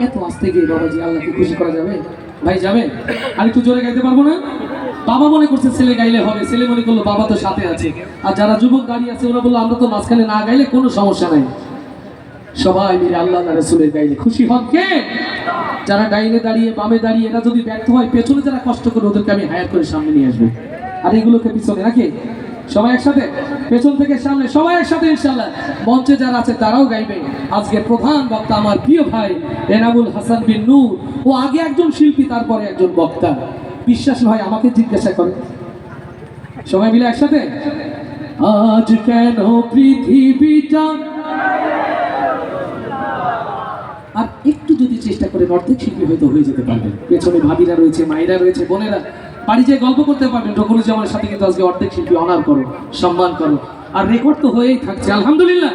এত আস্তে গিয়ে বাবাজি আল্লাহকে খুশি করা যাবে? ভাই যাবে? আর একটু জোরে গাইতে পারবো না? বাবা মনে করছে ছেলে গাইলে হবে, ছেলে মনে করলো বাবা তো সাথে আছে, আর যারা যুবক দাঁড়িয়ে আছে ওরা বললো আমরা তো মাঝখানে না গাইলে কোনো সমস্যা নাই। সবাই মিলে আল্লাহ রাসূলের গাইলে খুশি হন কে? যারা ডাইনে দাঁড়িয়ে বামে দাঁড়িয়ে এরা যদি ব্যর্থ হয়, পেছনে যারা কষ্ট করে ওদেরকে আমি হায়ার করে সামনে নিয়ে আসবো, আর এগুলোকে পিছনে রাখি। সবাই একসাথে, পেছন থেকে সামনে, সবাই একসাথে ইনশাআল্লাহ। মঞ্চে যারা আছে তারাও গাইবে। আজকে প্রধান বক্তা আমার প্রিয় ভাই এনামুল হাসান বিন নূর, ও আগে একজন শিল্পী তারপরে একজন বক্তা। বিশ্বাস হয় আমাকে জিজ্ঞাসা করে। সবাই মিলে একসাথে, আজ কেন পৃথিবীটা, আর একটু যদি চেষ্টা করে অর্ধেক শিল্পী হয়তো হয়ে যেতে পারবেন। পেছনে ভাবিরা রয়েছে, মায়েরা রয়েছে, বোনেরা বাড়ি যেয়ে গল্প করতে পারবেন রকুলুজ্জামানের সাথে, কিন্তু আজকে অর্ধেক শিল্পী অনার করো, সম্মান করো, আর রেকর্ড তো হয়েই থাকছে আলহামদুলিল্লাহ।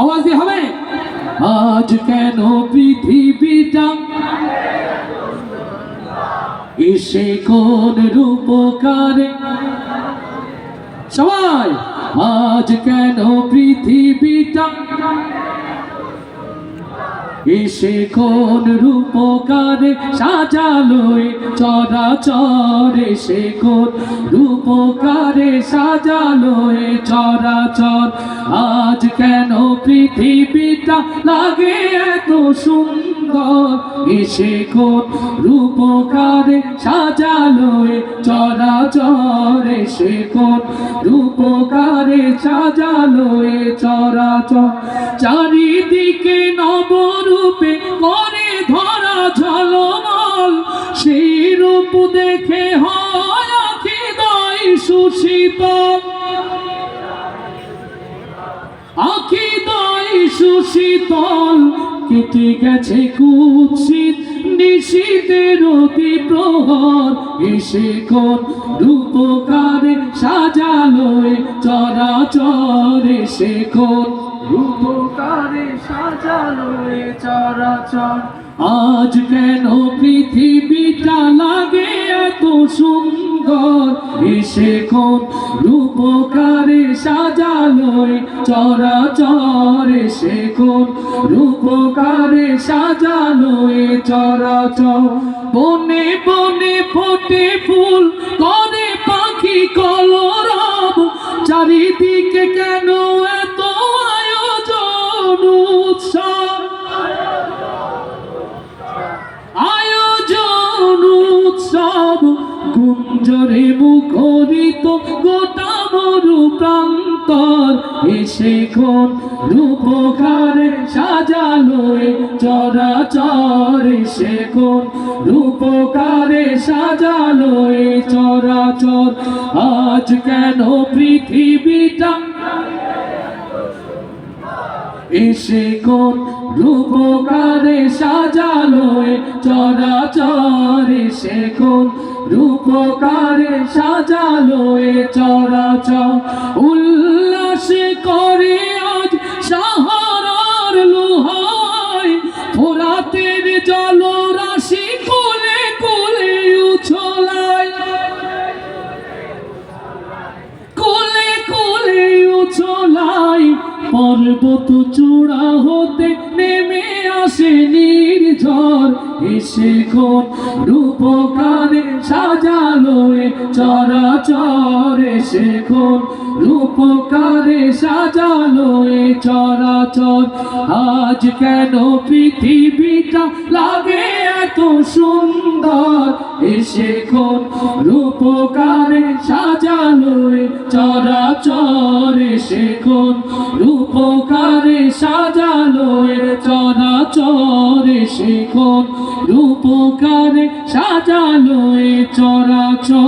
আওয়াজ দিয়ে হবে, আজ কেন পৃথিবীটা এসে কোন রূপকারে, সবাই আজ কেন পৃথিবীটা এসে কোন রূপকারে সাজালো চরাচর, এসে কোন রূপকারে সাজালো চরাচর। আজ কেন পৃথিবীটা লাগে এত সুন্দর, এসে কোন রূপকারে সাজালো চরাচর, এসে কোন রূপকারে সাজালো চরাচর। চারিদিকে নবরূপে করে ধরা ঝলমল, সেই রূপ দেখে হয় আখিদয় সুশীতল, আখিদয় সুশীতল। কেটে গেছে কুৎসিত নিশীথের অতি প্রহর, এসে কোন রূপকারে সাজালো চরাচর, এসে কোন রূপকারে সাজালো চরাচর। আজ কেন পৃথিবীটা লাগে এত সুন্দর, এসে কোন রূপকারে সাজালো চরাচর, এসে কোন রূপকারে সাজালো চরাচর। বনে বনে ফোটে ফুল করে পাখি কলরব, চারিদিকে কেন এত আয়োজন উৎসব, আয়োজন উৎসব। গুঞ্জরে মুখরিত গোটা মরু প্রান্তর, এসে কোন রূপকারে সাজালো চরাচর, এসে কোন রূপকারে সাজালো চরাচর। আজ কেন পৃথিবীটা এসে কোন রূপকারে সাজালো চরাচর, এসে কোন রূপকারে সাজালো চরাচর। উল্লাস করে আজ সাহারার লোহায়, ফোরাতের জলরাশি কোলে কোলে উছলায়, কোলে কোলে উছলায়। পর্বত চূড়া হতে নেমে আসে নির্ঝর, এসে কোন রূপকারে সাজালো চরাচর, এসে কোন রূপকারে সাজালো চরাচর। আজ কেন পৃথিবীটা লাগে এত সুন্দর, এসে কোন রূপকারে সাজালো চরাচর, এসে কোন রূপকারে সাজালো চরাচর, এসে কোন রূপকারে সাজালো চরাচর।